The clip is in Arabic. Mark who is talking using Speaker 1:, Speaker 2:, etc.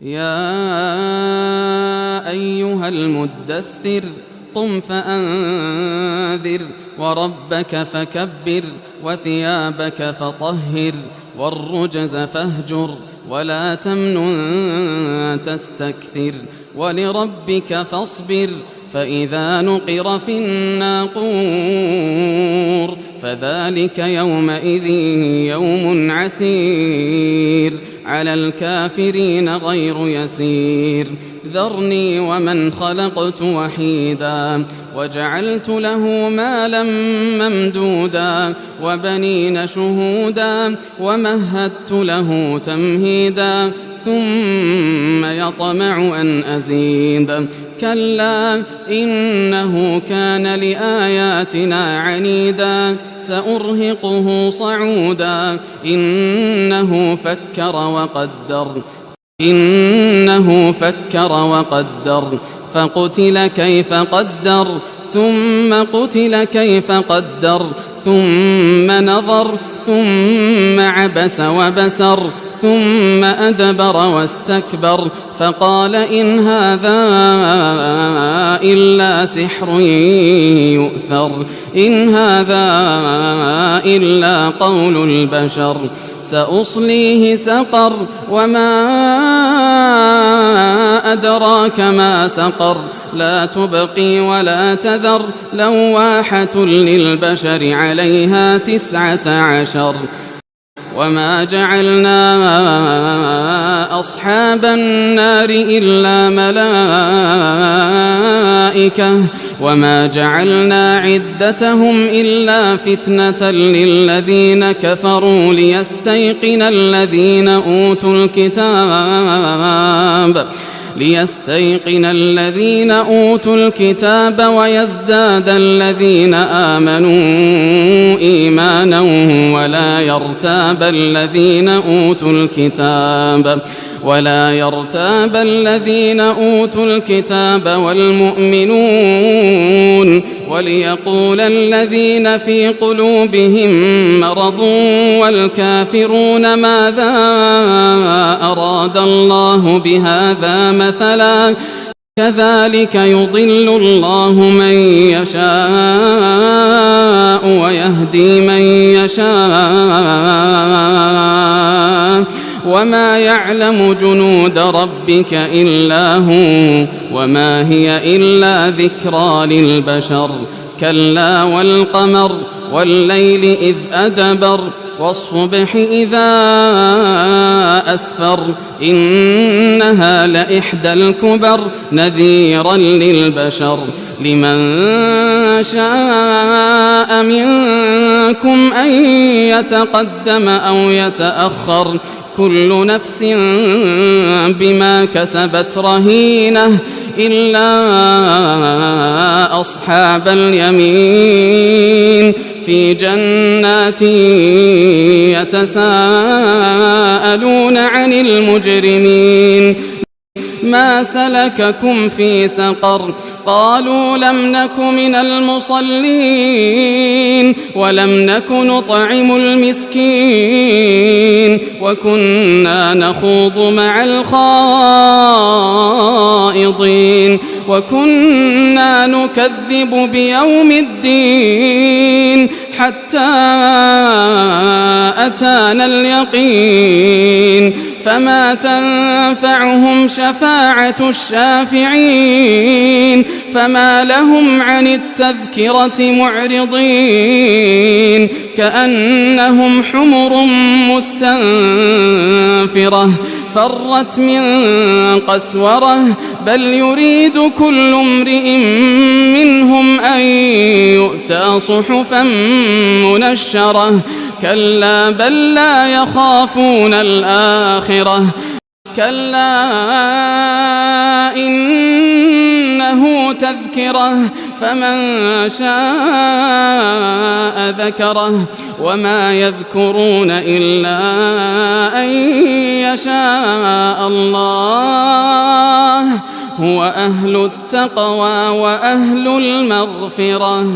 Speaker 1: يا أيها المدثر قم فأنذر وربك فكبر وثيابك فطهر والرجز فاهجر ولا تمنن تستكثر ولربك فاصبر فإذا نقر في الناقور فذلك يومئذ يوم عسير على الكافرين غير يسير ذرني ومن خلقت وحيدا وجعلت له مالا ممدودا وبنين شهودا ومهدت له تمهيدا ثم يطمع أن أزيد كلا إنه كان لآياتنا عنيدا سأرهقه صعودا إنه فكر وقدر فقتل كيف قدر ثم قتل كيف قدر ثم نظر ثم عبس وبسر ثم أدبر واستكبر فقال إن هذا إلا سحر يؤثر إن هذا إلا قول البشر سأصليه سقر وما أدراك ما سقر لا تبقي ولا تذر لواحة للبشر عليها 19 وما جعلنا أصحاب النار إلا ملائكة وما جعلنا عدتهم إلا فتنة للذين كفروا ليستيقن الذين أوتوا الكتاب ويزداد الذين آمنوا إيمانا ولا يرتاب الذين أوتوا الكتاب والمؤمنون وليقول الذين في قلوبهم مرض والكافرون ماذا أراد الله بهذا مثلا كذلك يضل الله من يشاء ويهدي من يشاء وما يعلم جنود ربك إلا هو وما هي إلا ذكرى للبشر كلا والقمر والليل إذ أدبر والصبح إذا أسفر إنها لإحدى الكبر نذيرا للبشر لمن شاء منكم أن يتقدم أو يتأخر كل نفس بما كسبت رهينة إلا أصحاب اليمين في جنات يتساءلون عن المجرمين ما سلككم في سقر قالوا لم نك من المصلين ولم نك نطعم المسكين وكنا نخوض مع الخائضين وكنا نكذب بيوم الدين حتى أتانا اليقين فما تنفعهم شفاعة الشافعين فما لهم عن التذكرة معرضين كأنهم حمر مستنفرة فرت من قسورة بل يريد كل امرئ منهم أن يؤتى صحفا منشرة كلا بل لا يخافون الآخرة كلا إنه تذكرة فمن شاء ذكره وما يذكرون إلا أن يشاء الله هو أهل التقوى وأهل المغفرة